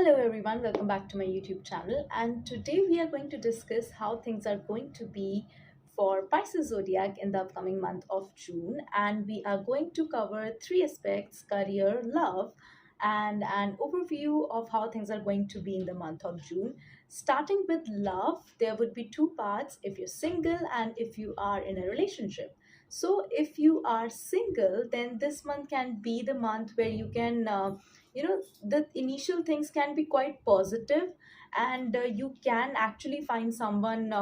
Hello everyone, welcome back to my YouTube channel. And today we are going to discuss how things are going to be for Pisces zodiac in the upcoming month of June. And we are going to cover three aspects: career, love, and an overview of how things are going to be in the month of June. Starting with love, there would be two parts: if you're single and if you are in a relationship. So, if you are single, then this month can be the month where you can the initial things can be quite positive, and you can actually find someone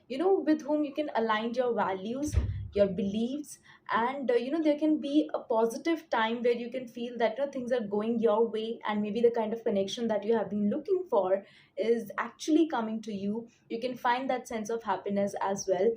with whom you can align your values, your beliefs, and there can be a positive time where you can feel that things are going your way, and maybe the kind of connection that you have been looking for is actually coming to you. You can find that sense of happiness as well.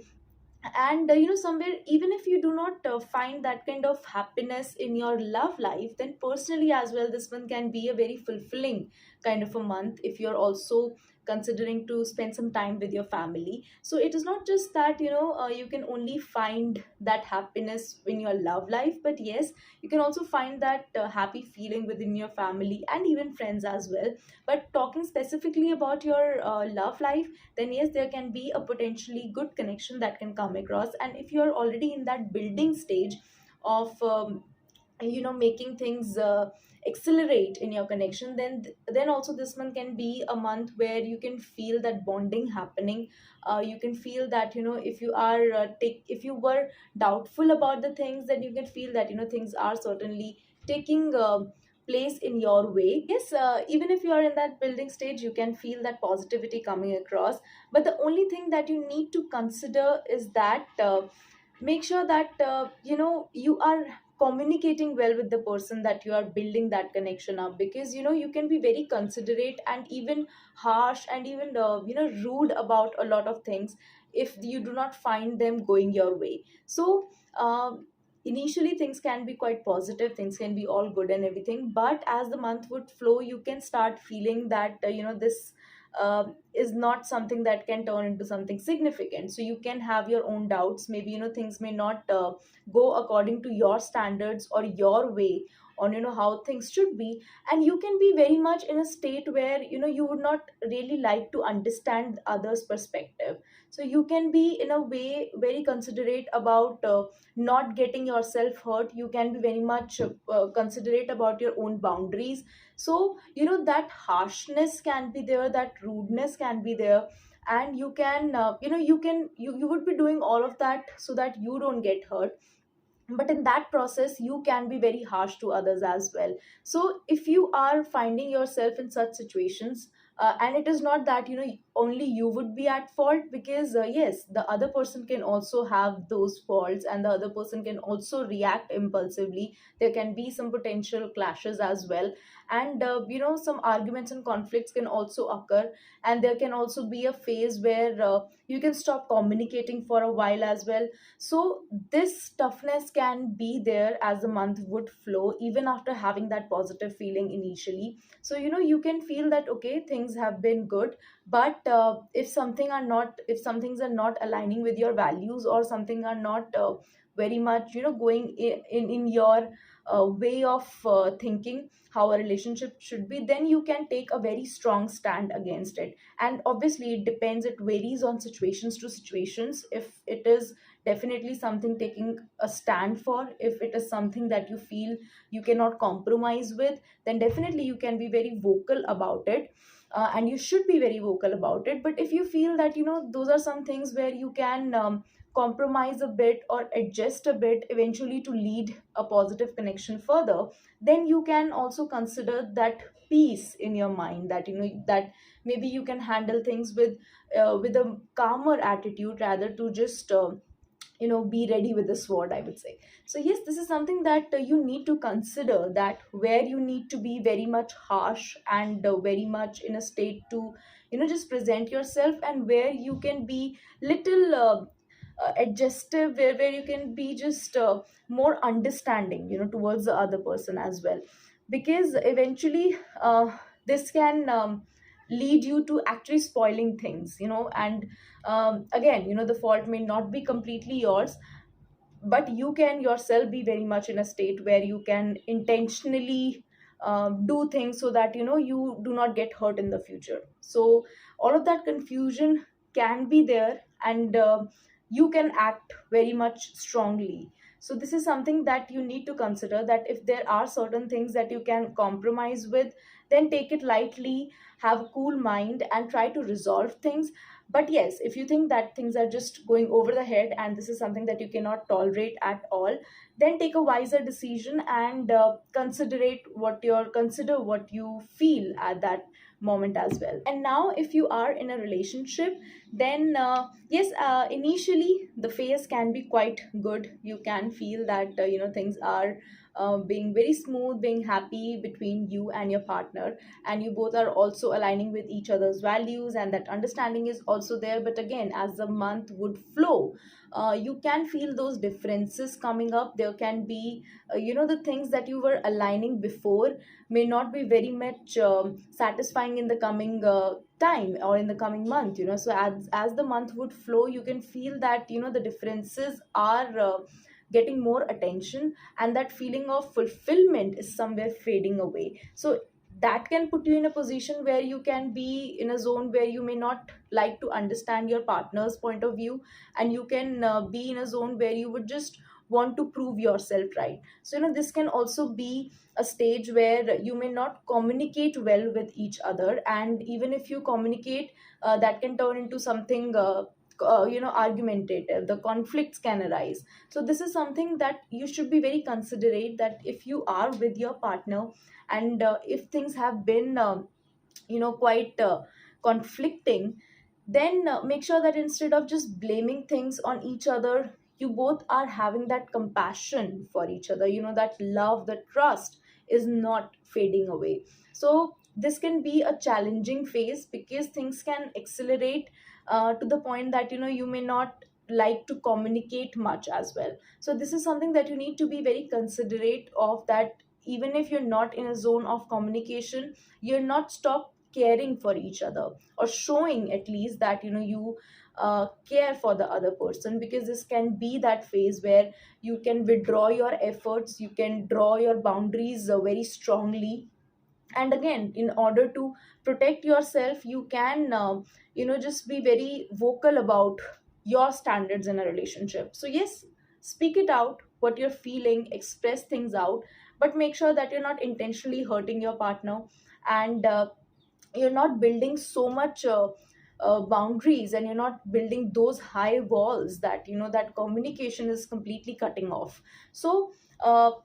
And somewhere, even if you do not find that kind of happiness in your love life, then personally as well, this one can be a very fulfilling kind of a month if you're also considering to spend some time with your family. So it is not just that you can only find that happiness in your love life, but yes, you can also find that happy feeling within your family and even friends as well. But talking specifically about your love life, then yes, there can be a potentially good connection that can come across. And if you are already in that building stage of making things accelerate in your connection, then also this month can be a month where you can feel that bonding happening. You can feel that if you are if you were doubtful about the things, then you can feel that things are certainly taking place in your way. Yes, even if you are in that building stage, you can feel that positivity coming across. But the only thing that you need to consider is that make sure that you are communicating well with the person that you are building that connection up, because you can be very considerate and even harsh and even rude about a lot of things if you do not find them going your way. So initially things can be quite positive, things can be all good and everything, but as the month would flow, you can start feeling that this is not something that can turn into something significant. So you can have your own doubts. Maybe things may not go according to your standards or your way on how things should be. And you can be very much in a state where you would not really like to understand others perspective. So you can be in a way very considerate about not getting yourself hurt. You can be very much considerate about your own boundaries. So that harshness can be there, that rudeness can be there, and you can you would be doing all of that so that you don't get hurt. But in that process, you can be very harsh to others as well. So if you are finding yourself in such situations, and it is not that only you would be at fault, because yes, the other person can also have those faults, and the other person can also react impulsively. There can be some potential clashes as well, and some arguments and conflicts can also occur. And there can also be a phase where you can stop communicating for a while as well. So this toughness can be there as the month would flow, even after having that positive feeling initially. So you can feel that okay, things have been good, but if some things are not aligning with your values, or something are not very much going in your way of thinking how a relationship should be, then you can take a very strong stand against it. And obviously it depends, it varies on situations to situations. If it is definitely something taking a stand for, if it is something that you feel you cannot compromise with, then definitely you can be very vocal about it. And you should be very vocal about it. But if you feel that those are some things where you can compromise a bit or adjust a bit eventually to lead a positive connection further, then you can also consider that peace in your mind, that that maybe you can handle things with a calmer attitude, rather to just be ready with the sword, I would say. So yes, this is something that you need to consider, that where you need to be very much harsh and very much in a state to just present yourself, and where you can be little adjustive, where you can be just more understanding towards the other person as well. Because eventually this can lead you to actually spoiling things, and again, the fault may not be completely yours, but you can yourself be very much in a state where you can intentionally do things so that you do not get hurt in the future. So all of that confusion can be there, and you can act very much strongly. So this is something that you need to consider, that if there are certain things that you can compromise with, then take it lightly, have a cool mind and try to resolve things. But yes, if you think that things are just going over the head and this is something that you cannot tolerate at all, then take a wiser decision and consider what you feel at that moment as well. And now if you are in a relationship, then yes, initially the phase can be quite good. You can feel that things are being very smooth, being happy between you and your partner, and you both are also aligning with each other's values, and that understanding is also there. But again, as the month would flow, you can feel those differences coming up. There can be the things that you were aligning before may not be very much satisfying in the coming time or in the coming month. So as the month would flow, you can feel that the differences are getting more attention, and that feeling of fulfillment is somewhere fading away. So that can put you in a position where you can be in a zone where you may not like to understand your partner's point of view, and you can be in a zone where you would just want to prove yourself right. So this can also be a stage where you may not communicate well with each other, and even if you communicate, that can turn into something argumentative. The conflicts can arise. So this is something that you should be very considerate, that if you are with your partner and if things have been quite conflicting, then make sure that instead of just blaming things on each other, you both are having that compassion for each other. That love, the trust is not fading away. So this can be a challenging phase because things can accelerate to the point that you may not like to communicate much as well. So this is something that you need to be very considerate of, that even if you're not in a zone of communication, you're not stop caring for each other, or showing at least that you care for the other person, because this can be that phase where you can withdraw your efforts, you can draw your boundaries very strongly. And again, in order to protect yourself, you can just be very vocal about your standards in a relationship. So yes, speak it out, what you're feeling, express things out, but make sure that you're not intentionally hurting your partner, and you're not building so much boundaries, and you're not building those high walls that that communication is completely cutting off. So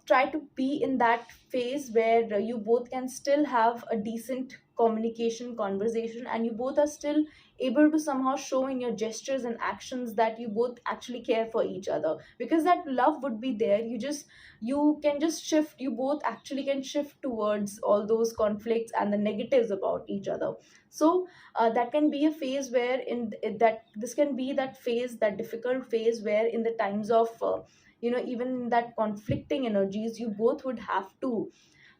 try to be in that phase where you both can still have a decent communication conversation, and you both are still able to somehow show in your gestures and actions that you both actually care for each other, because that love would be there. You can just shift, you both actually can shift towards all those conflicts and the negatives about each other. So that can be a phase where that this can be that phase, that difficult phase, where in the times of even in that conflicting energies, you both would have to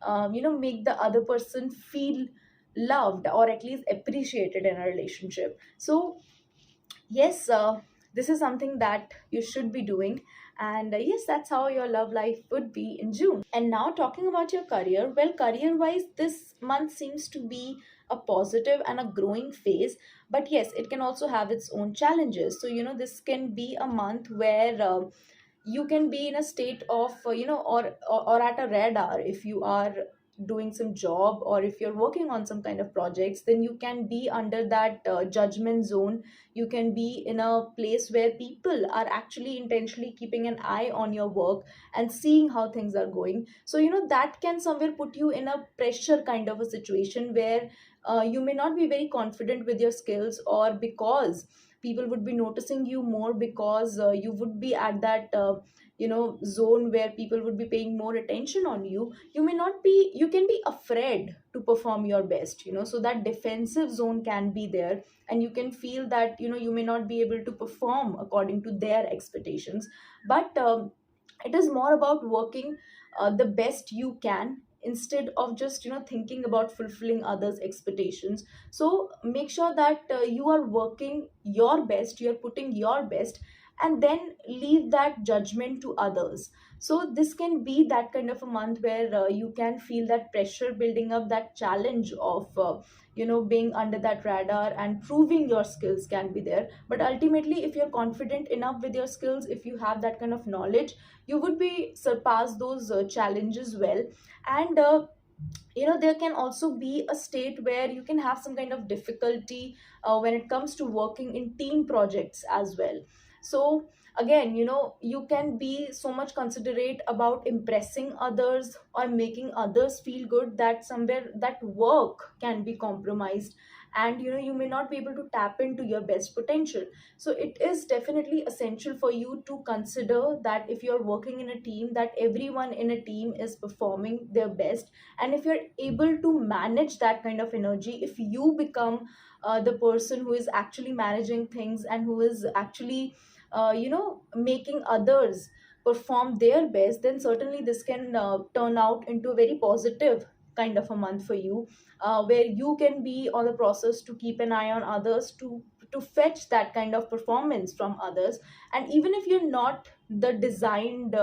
make the other person feel loved, or at least appreciated in a relationship. So yes, this is something that you should be doing. And yes, that's how your love life would be in June. And now talking about your career, well, career wise, this month seems to be a positive and a growing phase. But yes, it can also have its own challenges. So this can be a month where you can be in a state of or at a radar. If you are doing some job, or if you're working on some kind of projects, then you can be under that judgment zone. You can be in a place where people are actually intentionally keeping an eye on your work and seeing how things are going. So that can somewhere put you in a pressure kind of a situation where you may not be very confident with your skills, or because people would be noticing you more, because you would be at that zone where people would be paying more attention on you. You can be afraid to perform your best. So that defensive zone can be there, and you can feel that you may not be able to perform according to their expectations. But it is more about working the best you can, instead of just thinking about fulfilling others expectations. So make sure that you are working your best, you are putting your best, and then leave that judgment to others. So this can be that kind of a month where you can feel that pressure building up, that challenge of being under that radar and proving your skills can be there. But ultimately, if you're confident enough with your skills, if you have that kind of knowledge, you would be surpass those challenges well. And there can also be a state where you can have some kind of difficulty when it comes to working in team projects as well. So again, you can be so much considerate about impressing others or making others feel good that somewhere that work can be compromised, and you may not be able to tap into your best potential. So it is definitely essential for you to consider that if you're working in a team, that everyone in a team is performing their best. And if you're able to manage that kind of energy, if you become the person who is actually managing things and who is actually making others perform their best, then certainly this can turn out into a very positive kind of a month for you, where you can be on the process to keep an eye on others, to fetch that kind of performance from others. And even if you're not the designed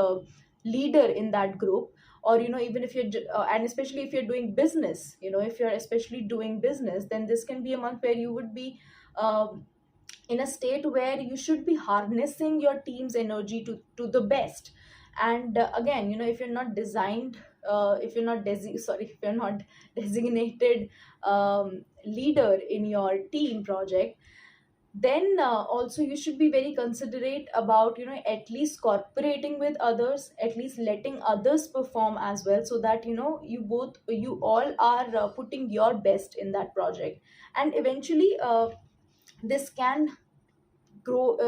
leader in that group, or even if and especially if you're doing business, if you're especially doing business, then this can be a month where you would be um, in a state where you should be harnessing your team's energy to the best. And again, if you're not designed if you're not sorry, if you're not designated leader in your team project, then also you should be very considerate about at least cooperating with others, at least letting others perform as well, so that you all are putting your best in that project. And eventually this can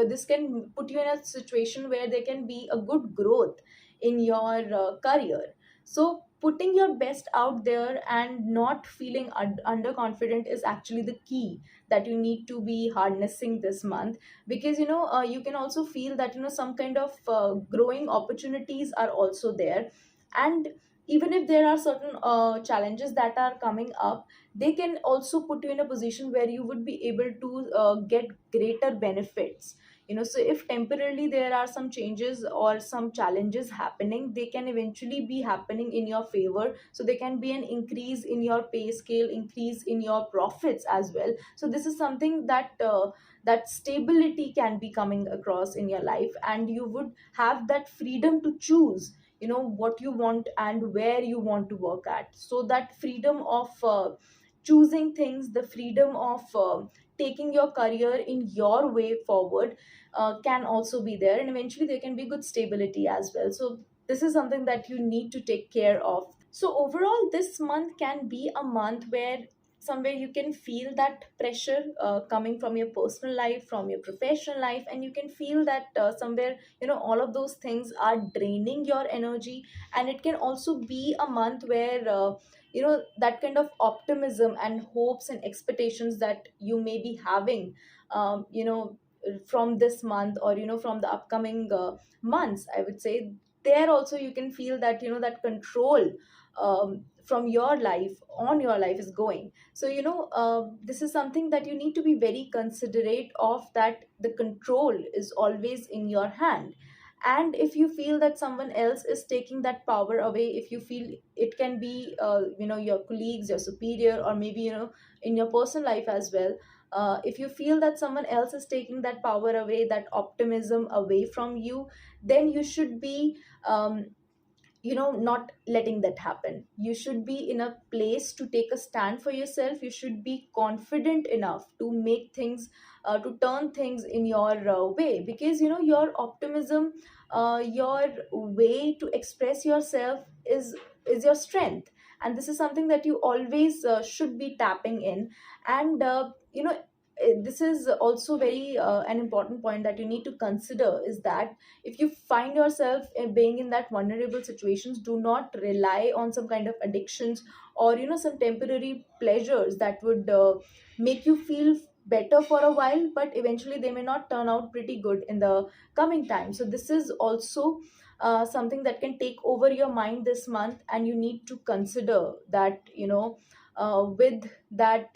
this can put you in a situation where there can be a good growth in your career. So putting your best out there and not feeling underconfident is actually the key that you need to be harnessing this month. Because you can also feel that some kind of growing opportunities are also there. And even if there are certain challenges that are coming up, they can also put you in a position where you would be able to get greater benefits. So if temporarily there are some changes or some challenges happening, they can eventually be happening in your favor. So there can be an increase in your pay scale, increase in your profits as well. So this is something that that stability can be coming across in your life, and you would have that freedom to choose what you want and where you want to work at. So that freedom of choosing things, the freedom of taking your career in your way forward can also be there, and eventually there can be good stability as well. So this is something that you need to take care of. So overall, this month can be a month where somewhere you can feel that pressure coming from your personal life, from your professional life, and you can feel that somewhere all of those things are draining your energy. And it can also be a month where that kind of optimism and hopes and expectations that you may be having from this month, or from the upcoming months, I would say, there also you can feel that that control from your life on your life is going. So this is something that you need to be very considerate of, that the control is always in your hand. And if you feel that someone else is taking that power away, if you feel it can be your colleagues, your superior, or maybe in your personal life as well, if you feel that someone else is taking that power away, that optimism away from you, then you should be not letting that happen. You should be in a place to take a stand for yourself. You should be confident enough to make things to turn things in your way, because your optimism, your way to express yourself is your strength. And this is something that you always should be tapping in. And this is also very an important point that you need to consider, is that if you find yourself being in that vulnerable situations, do not rely on some kind of addictions, or some temporary pleasures that would make you feel better for a while, but eventually they may not turn out pretty good in the coming time. So this is also something that can take over your mind this month, and you need to consider that with that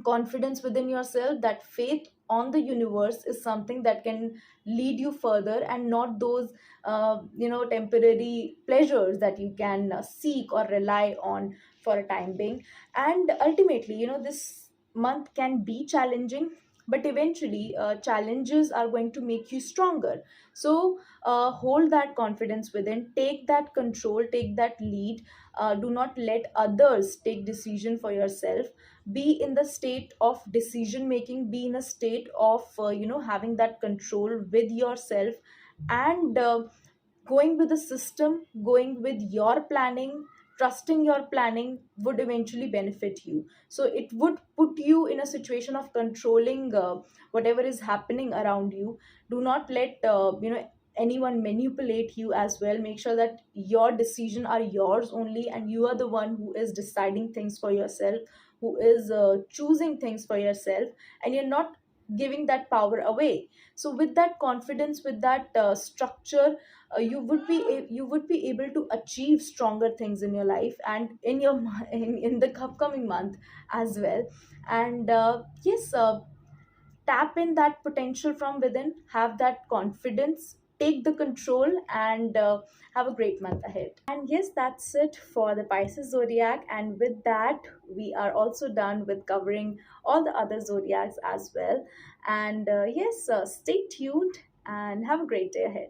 confidence within yourself, that faith on the universe is something that can lead you further, and not those temporary pleasures that you can seek or rely on for a time being. And ultimately, this month can be challenging, but eventually challenges are going to make you stronger. So hold that confidence within, take that control, take that lead. Do not let others take decision for yourself. Be in the state of decision making, be in a state of having that control with yourself, and going with the system, going with your planning, trusting your planning would eventually benefit you. So it would put you in a situation of controlling whatever is happening around you. Do not let anyone manipulate you as well. Make sure that your decision are yours only, and you are the one who is deciding things for yourself, who is choosing things for yourself, and you're not giving that power away. So with that confidence, with that structure, you would be able to achieve stronger things in your life and in your in the upcoming month as well. And yes, tap in that potential from within, have that confidence, take the control, and have a great month ahead. And yes, that's it for the Pisces zodiac. And with that, we are also done with covering all the other zodiacs as well. And yes, stay tuned and have a great day ahead.